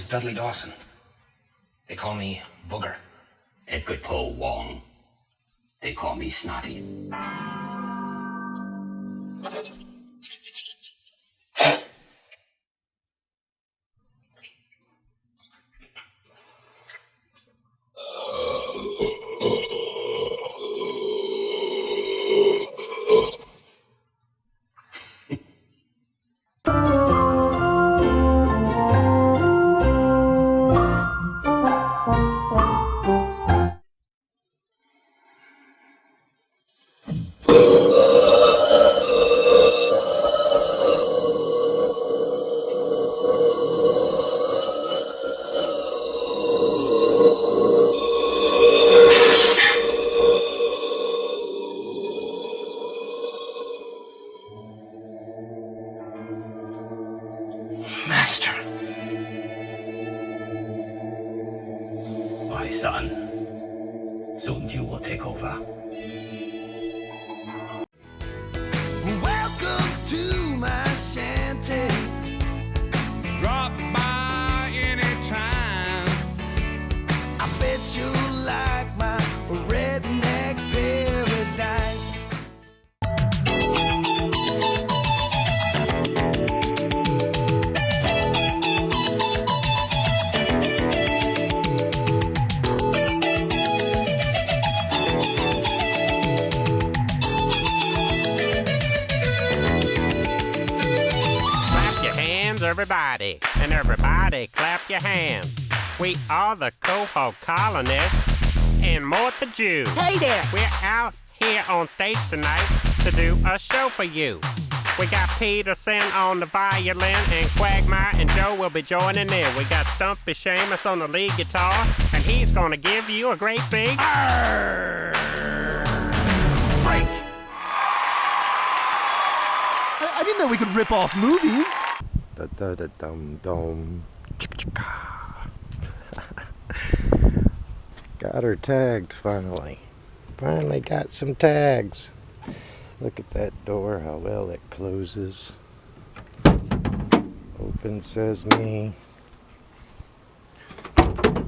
Dudley Dawson. They call me Booger. Edgar Poe Wong. They call me Snotty. Master. My son, soon you will take over. Welcome to my shanty. Drop by anytime. I bet you like my redneck paradise. Everybody, and everybody clap your hands. We are the coho colonists and Mort the Jew. Hey there! We're out here on stage tonight to do a show for you. We got Peterson on the violin, and Quagmire and Joe will be joining in. We got Stumpy Seamus on the lead guitar, and he's gonna give you a great big break. I didn't know we could rip off movies. Da-da-da-dum-dum. Chicka-chicka. Got her tagged finally. Finally got some tags. Look at that door, how well it closes. Open says me.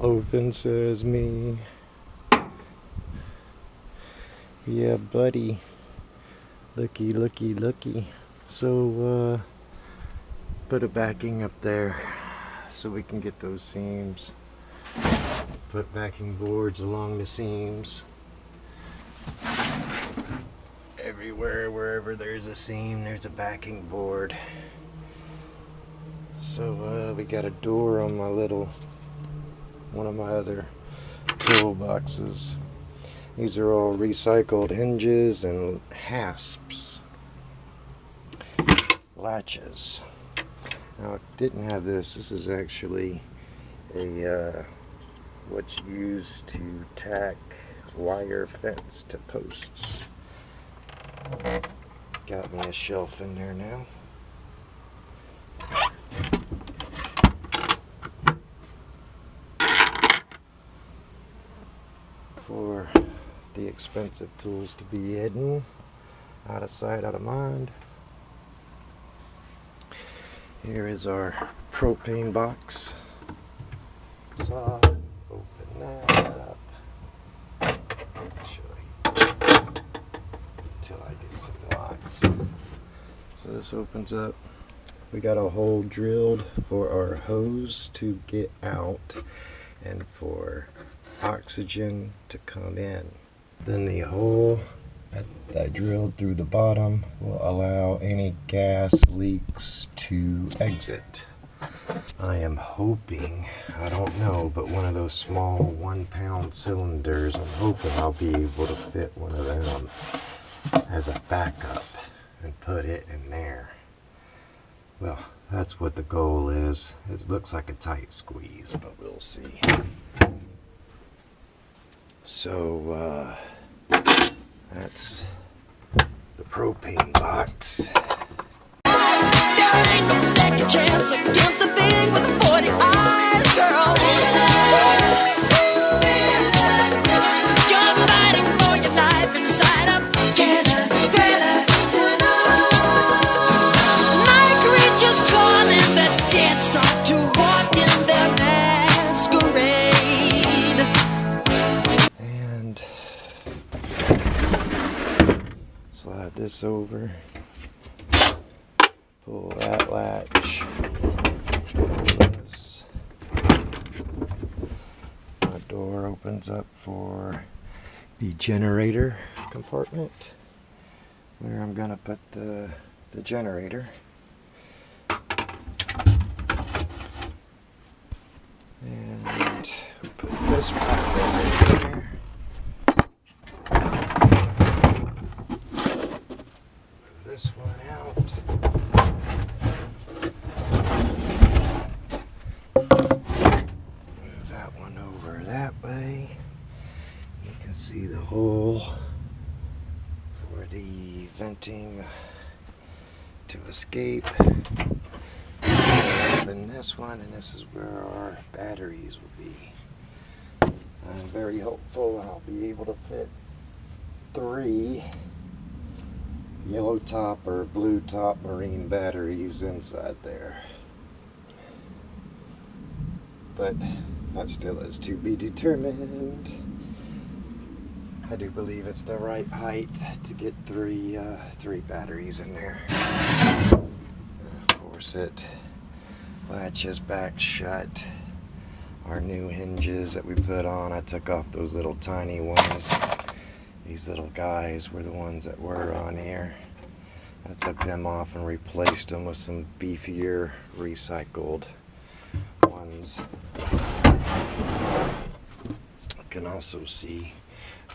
Open says me. Yeah, buddy. Looky, looky, looky. So, put a backing up there so we can get those seams. Put backing boards along the seams. Everywhere, wherever there's a seam, there's a backing board. So we got a door on my one of my other toolboxes. These are all recycled hinges and hasps. Latches. Now, it didn't have this. This is actually a what's used to tack wire fence to posts. Got me a shelf in there now. For the expensive tools to be hidden, out of sight, out of mind. Here is our propane box. So, open that up. Actually, until I get some locks. So this opens up. We got a hole drilled for our hose to get out and for oxygen to come in. Then the hole that I drilled through the bottom will allow any gas leaks to exit. I am hoping, I don't know, but one of those small 1-pound cylinders, I'm hoping I'll be able to fit one of them as a backup and put it in there. Well, that's what the goal is. It looks like a tight squeeze, but we'll see. So, that's the propane box. There ain't no second chance against the thing with the 40 eyes, girl. You're fighting for your life inside of Canada. Night creatures calling, the dead start to walk in their this over, pull that latch, pull this. My door opens up for the generator compartment where I'm gonna put the generator. And put this back over here. Move this one out. Move that one over that way. You can see the hole for the venting to escape. Open this one, and this is where our batteries will be. I'm very hopeful I'll be able to fit 3 yellow top or blue top marine batteries inside there. But that still is to be determined. I do believe it's the right height to get 3 batteries in there. Of course, it latches back shut. Our new hinges that we put on, I took off those little tiny ones. These little guys were the ones that were on here. I took them off and replaced them with some beefier recycled ones. You can also see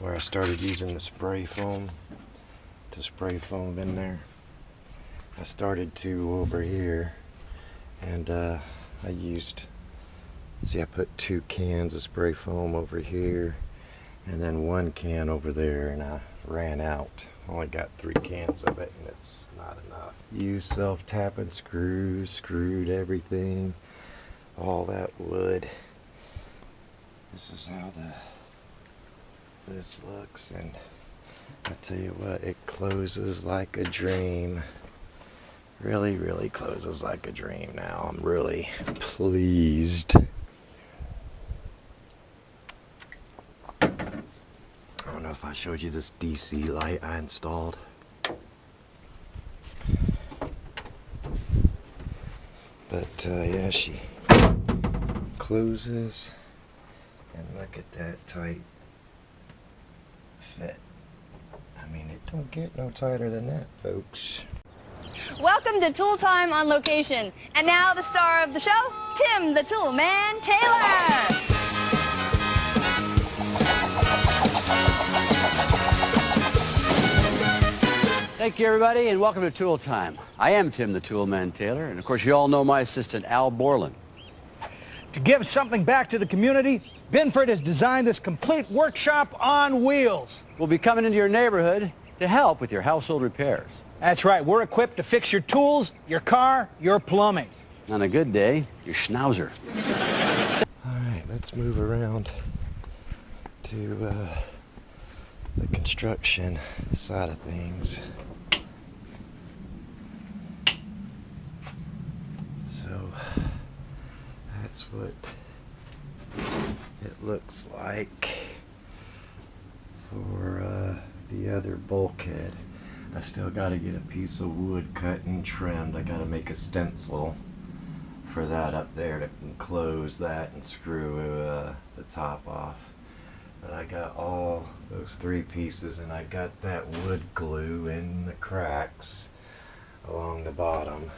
where I started using the spray foam to spray foam in there. I started to over here, and I used, see, I put 2 cans of spray foam over here and then 1 can over there, and I ran out. Only got 3 cans of it, and it's not enough. Used self-tapping screws, screwed everything, all that wood. This is how this looks, and I tell you what, it closes like a dream. Really, really closes like a dream now. I'm really pleased. I don't know if I showed you this DC light I installed. But yeah, she closes, and look at that tight fit. I mean, it don't get no tighter than that, folks. Welcome to Tool Time on Location. And now the star of the show, Tim the Toolman Taylor. Thank you, everybody, and welcome to Tool Time. I am Tim the Toolman Taylor, and of course you all know my assistant, Al Borland. To give something back to the community, Binford has designed this complete workshop on wheels. We'll be coming into your neighborhood to help with your household repairs. That's right, we're equipped to fix your tools, your car, your plumbing. On a good day, your schnauzer. All right, let's move around to the construction side of things. So that's what it looks like for the other bulkhead. I still got to get a piece of wood cut and trimmed. I got to make a stencil for that up there to enclose that and screw the top off. But I got all those 3 pieces, and I got that wood glue in the cracks along the bottom.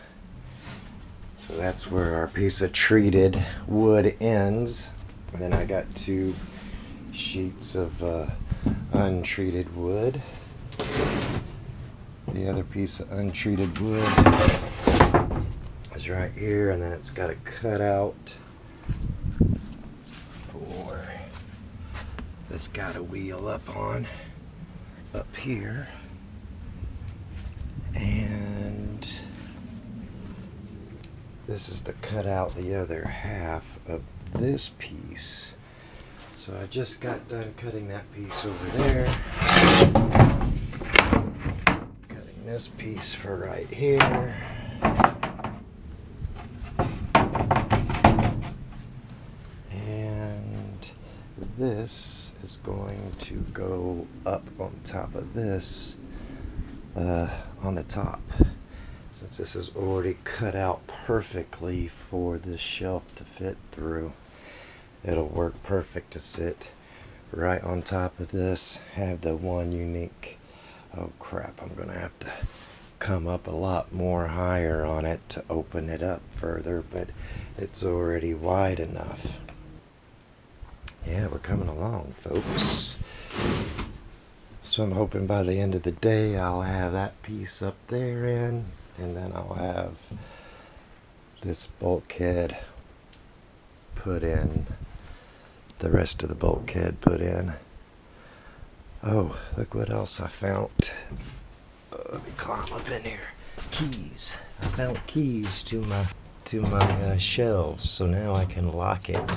So that's where our piece of treated wood ends. And then I got 2 sheets of untreated wood. The other piece of untreated wood is right here, and then it's got a cutout for this, got a wheel up here, and this is the cutout, the other half of this piece. So I just got done cutting that piece over there. This piece for right here, and this is going to go up on top of this on the top. Since this is already cut out perfectly for this shelf to fit through, it'll work perfect to sit right on top of this. Have the one unique, oh crap, I'm gonna have to come up a lot more higher on it to open it up further, but it's already wide enough. Yeah, we're coming along, folks. So I'm hoping by the end of the day I'll have that piece up there in, and then I'll have this bulkhead put in, the rest of the bulkhead put in. Oh, look what else I found. Let me climb up in here. Keys. I found keys to my shelves, so now I can lock it,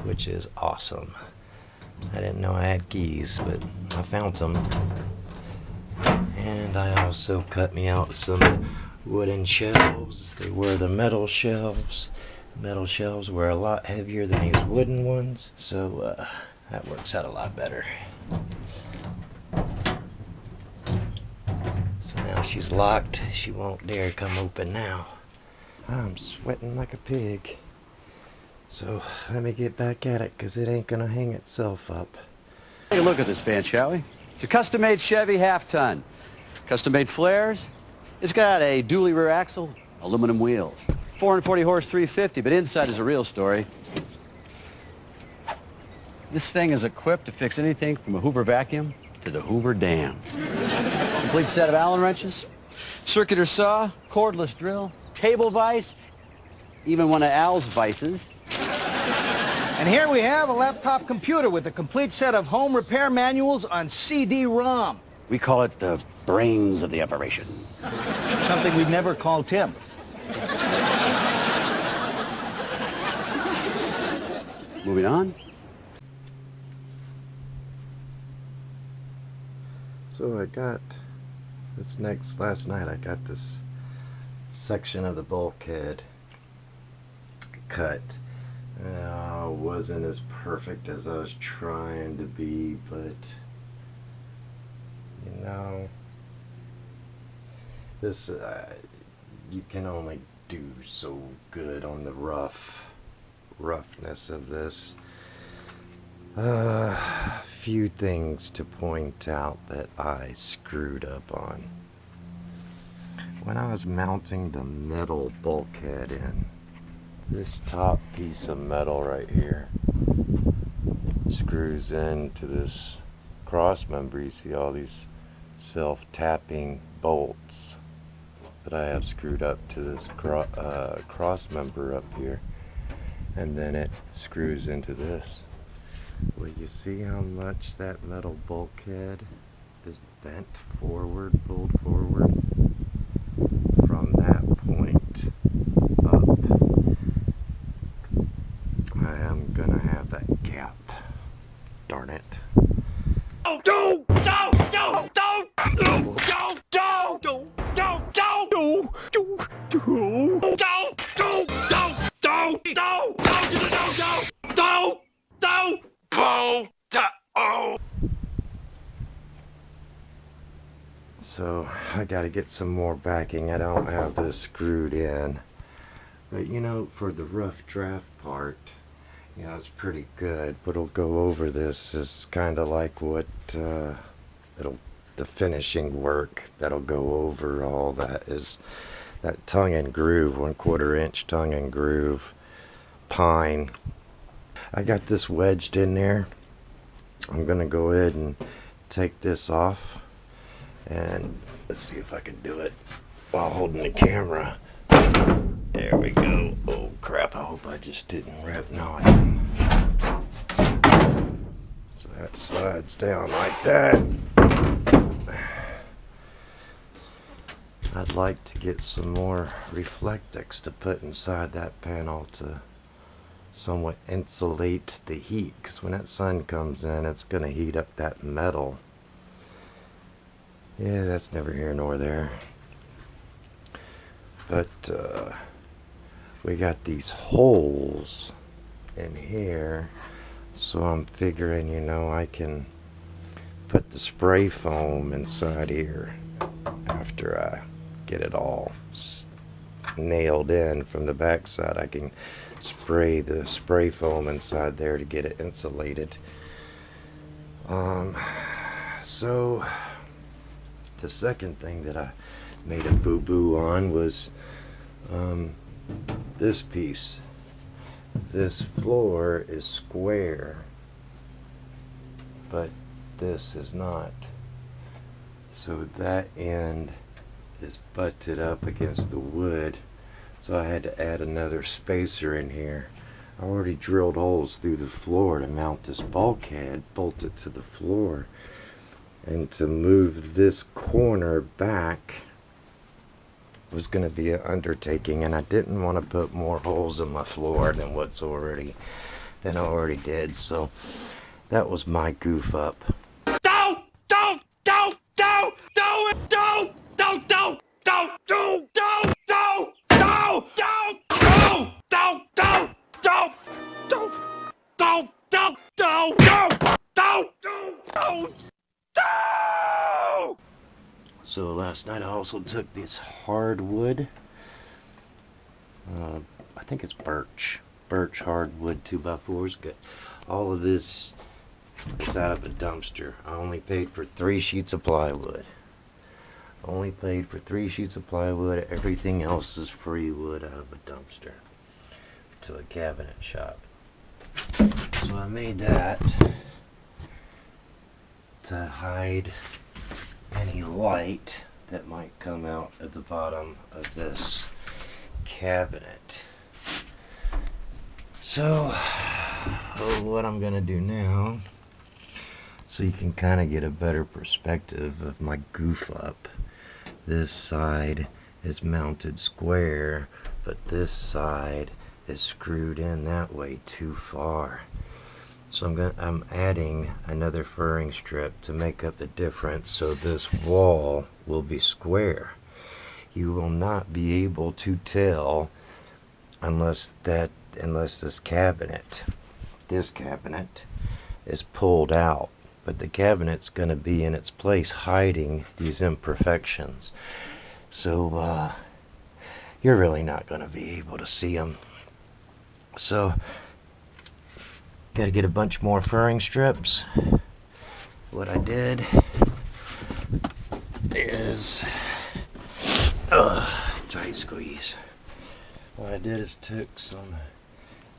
which is awesome. I didn't know I had keys, but I found them. And I also cut me out some wooden shelves. They were the metal shelves. Metal shelves were a lot heavier than these wooden ones, so that works out a lot better. So now she's locked. She won't dare come open now. I'm sweating like a pig. So let me get back at it, because it ain't gonna hang itself up. Take a look at this van, shall we? It's a custom-made Chevy half-ton. Custom-made flares. It's got a dually rear axle, aluminum wheels. 440 horse 350, but inside is a real story. This thing is equipped to fix anything from a Hoover vacuum to the Hoover Dam. Complete set of Allen wrenches, circular saw, cordless drill, table vise, even one of Al's vices. And here we have a laptop computer with a complete set of home repair manuals on CD-ROM. We call it the brains of the operation. Something we'd never call Tim. Moving on. So I got last night I got this section of the bulkhead cut. Wasn't as perfect as I was trying to be, but you know, this you can only do so good on the roughness of this. Few things to point out that I screwed up on. When I was mounting the metal bulkhead in, this top piece of metal right here screws into this cross member. You see all these self-tapping bolts that I have screwed up to this cross member up here, and then it screws into this. Well, you see how much that metal bulkhead is bent forward, pulled forward from that point up. I am gonna have that gap. Darn it. So I gotta get some more backing. I don't have this screwed in, but you know, for the rough draft part, you know, it's pretty good. What'll go over this is kind of like what the finishing work that'll go over all that is that tongue and groove, 1/4 inch tongue and groove pine. I got this wedged in there. I'm gonna go ahead and take this off, and let's see if I can do it while holding the camera. There we go. Oh crap, I hope I just didn't rip. No, I didn't. So that slides down like that. I'd like to get some more Reflectix to put inside that panel to somewhat insulate the heat, because when that sun comes in, it's going to heat up that metal. Yeah, that's never here nor there. But we got these holes in here, so I'm figuring, you know, I can put the spray foam inside here after I get it all nailed in from the back side. I can spray the spray foam inside there to get it insulated. So the second thing that I made a boo-boo on was this piece. This floor is square, but this is not. So that end is butted up against the wood, so I had to add another spacer in here. I already drilled holes through the floor to mount this bulkhead, bolt it to the floor, and to move this corner back was going to be an undertaking, and I didn't want to put more holes in my floor than I already did. So that was my goof up. Don't So last night I also took this hardwood, I think it's birch hardwood 2x4s. Got all of this is out of a dumpster. I only paid for 3 sheets of plywood. Everything else is free wood out of a dumpster to a cabinet shop. So I made that to hide any light that might come out at the bottom of this cabinet. So what I'm gonna do now, so you can kind of get a better perspective of my goof up, this side is mounted square, but this side is screwed in that way too far. So I'm adding another furring strip to make up the difference, so this wall will be square. You will not be able to tell unless this cabinet is pulled out. But the cabinet's going to be in its place hiding these imperfections. So you're really not going to be able to see them. So got to get a bunch more furring strips. What I did is tight squeeze. What I did is took some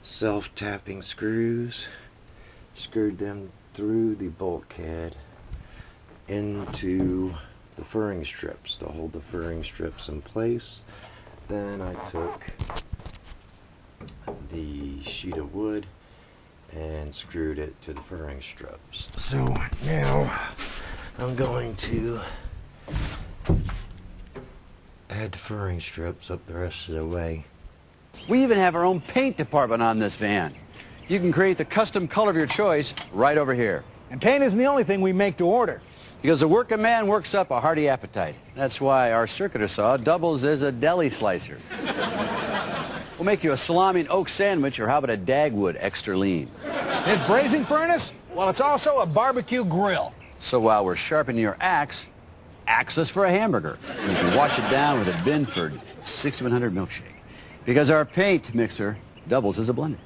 self-tapping screws, screwed them through the bulkhead into the furring strips to hold the furring strips in place. Then I took the sheet of wood and screwed it to the furring strips. So now I'm going to add the furring strips up the rest of the way. We even have our own paint department on this van. You can create the custom color of your choice right over here. And paint isn't the only thing we make to order. Because a working man works up a hearty appetite. That's why our circuiter saw doubles as a deli slicer. We'll make you a salami and oak sandwich, or how about a Dagwood extra lean? This brazing furnace, well, it's also a barbecue grill. So while we're sharpening your axe us for a hamburger. And you can wash it down with a Binford 6100 milkshake. Because our paint mixer doubles as a blender.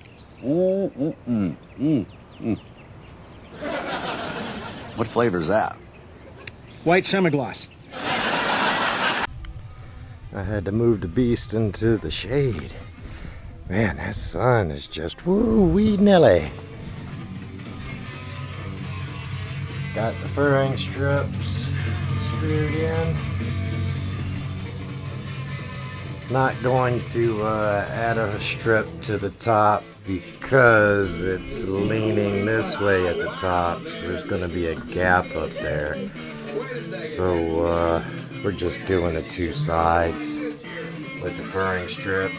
What flavor is that? White semi-gloss. I had to move the beast into the shade. Man, that sun is just woo-wee Nelly. Got the furring strips screwed in. Not going to add a strip to the top because it's leaning this way at the top, so there's going to be a gap up there. So we're just doing the 2 sides with the furring strip.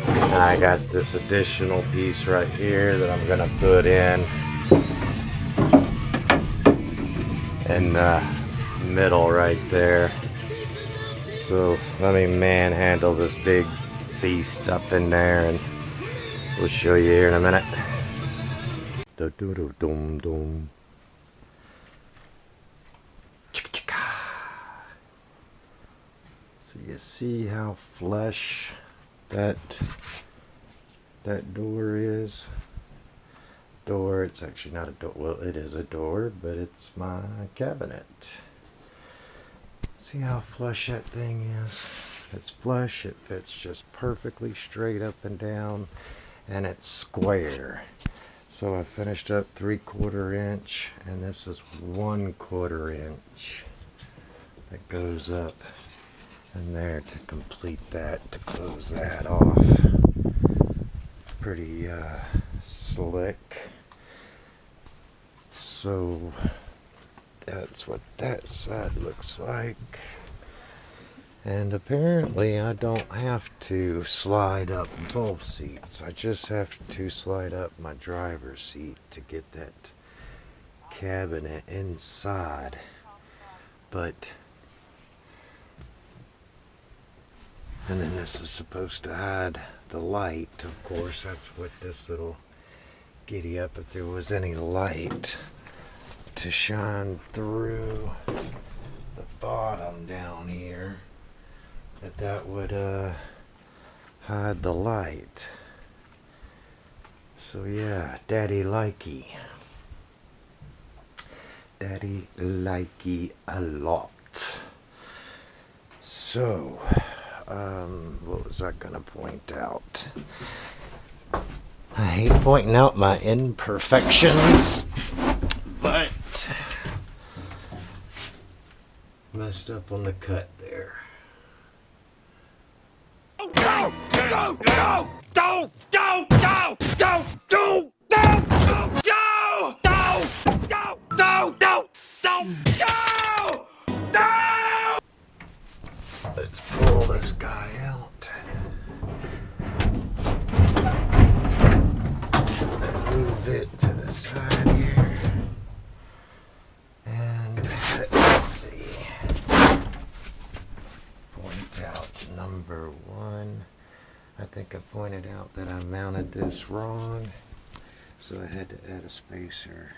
And I got this additional piece right here that I'm going to put in the middle right there. So let me manhandle this big beast up in there, and we'll show you here in a minute. you see how flush that door is? Door, it's actually not a door. Well, it is a door, but it's my cabinet. See how flush that thing is? It's flush, it fits just perfectly straight up and down, and it's square. So I finished up 3/4 inch, and this is 1/4 inch that goes up and there to complete that, to close that off. Pretty slick. So that's what that side looks like. And apparently I don't have to slide up both seats. I just have to slide up my driver's seat to get that cabinet inside. But, and then this is supposed to hide the light. Of course, that's what this little giddy up, if there was any light to shine through the bottom down here, that would hide the light. So yeah, daddy likey a lot. So what was I gonna point out? I hate pointing out my imperfections, but messed up on the cut there. Let's pull this guy out. Move it to the side here. And let's see. Point out number 1. I think I pointed out that I mounted this wrong, so I had to add a spacer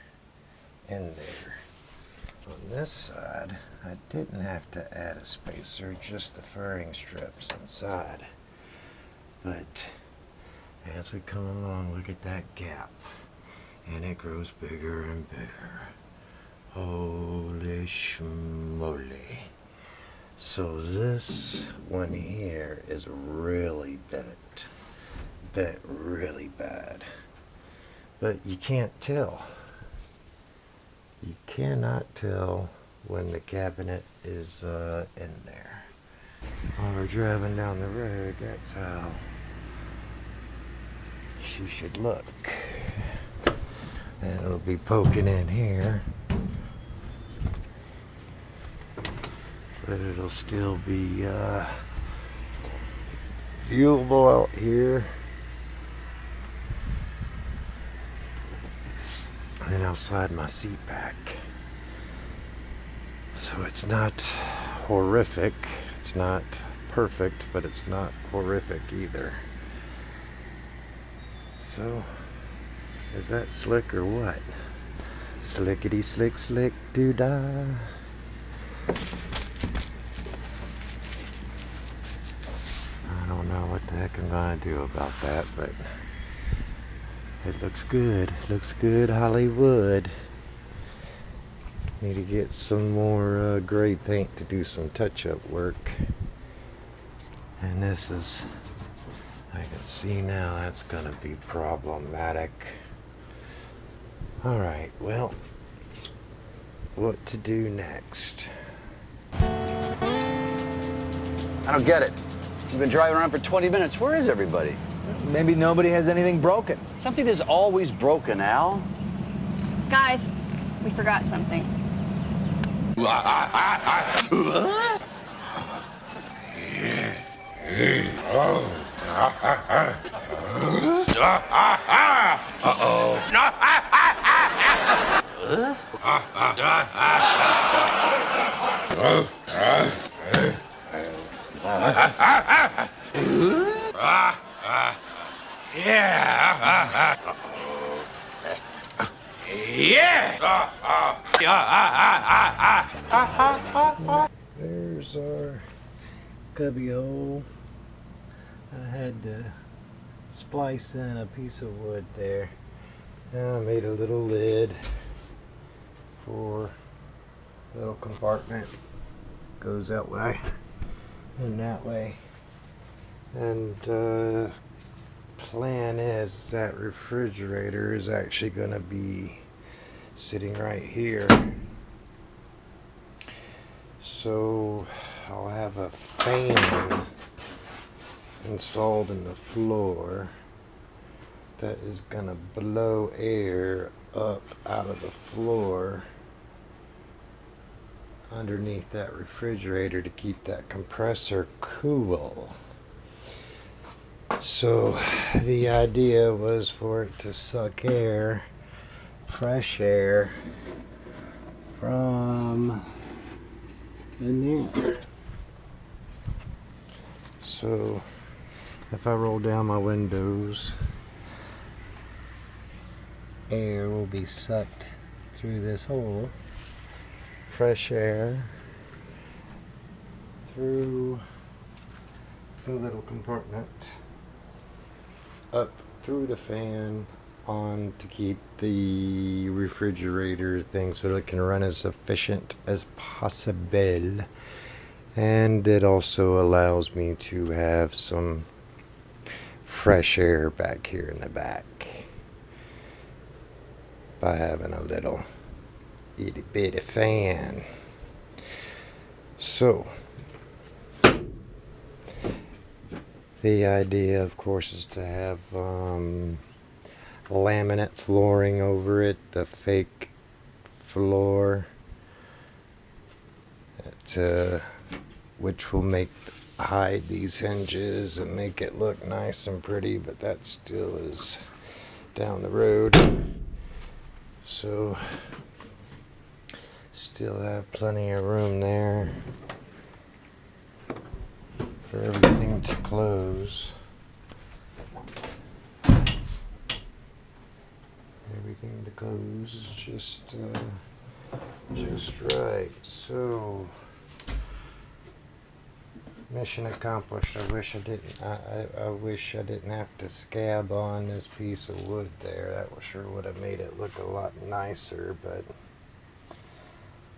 in there. On this side, I didn't have to add a spacer, just the furring strips inside. But as we come along, look at that gap, and it grows bigger and bigger. Holy schmoly. So this one here is really bent really bad. But you can't tell. You cannot tell when the cabinet is in there. While we're driving down the road, that's how she should look. And it'll be poking in here. But it'll still be viewable out here. And I'll slide my seat back. So it's not horrific. It's not perfect, but it's not horrific either. So, is that slick or what? Slickety slick slick doo-dah. I don't know what the heck I'm gonna do about that, but it looks good. Looks good, Hollywood. Need to get some more gray paint to do some touch-up work. And this is, I can see now that's gonna be problematic. Alright, well, what to do next? I don't get it. You've been driving around for 20 minutes. Where is everybody? Maybe nobody has anything broken. Something is always broken, Al. Guys, we forgot something. There's our cubby hole. I had to splice in a piece of wood there. Now I made a little lid for a little compartment. Goes that way and that way. And plan is that refrigerator is actually going to be sitting right here. So I'll have a fan installed in the floor that is going to blow air up out of the floor underneath that refrigerator to keep that compressor cool. So the idea was for it to suck air, fresh air, from in there. So if I roll down my windows, air will be sucked through this hole, fresh air through the little compartment, up through the fan, on to keep the refrigerator thing so it can run as efficient as possible. And it also allows me to have some fresh air back here in the back by having a little itty bitty fan. So the idea, of course, is to have laminate flooring over it, the fake floor, which will hide these hinges and make it look nice and pretty, but that still is down the road. So still have plenty of room there for everything to close. Everything to close is just right. So mission accomplished. I wish I didn't have to scab on this piece of wood there. That sure would have made it look a lot nicer, but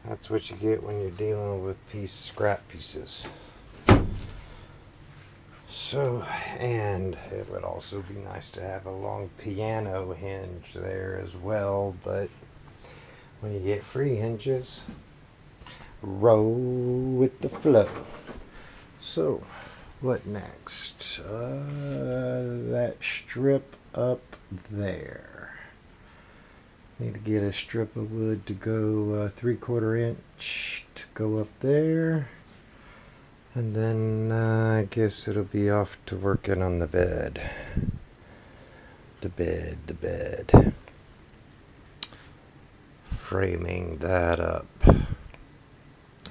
that's what you get when you're dealing with scrap pieces. So, and it would also be nice to have a long piano hinge there as well, but when you get free hinges, roll with the flow. So, what next? That strip up there. Need to get a strip of wood to go 3/4 inch to go up there. And then I guess it'll be off to working on the bed. The bed. Framing that up.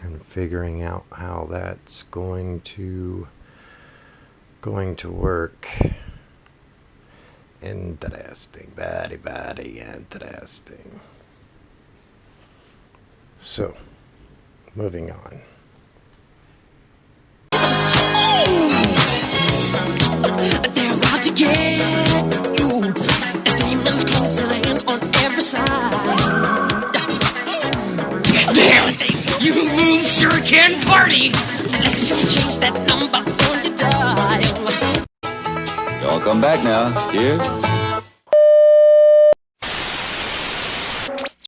And figuring out how that's going to work. Interesting. Very interesting. So, moving on. They're out to get you. As demons closing in on every side. Damn it! You sure can party! Unless you change that number on your dial. Y'all come back now. Cheers.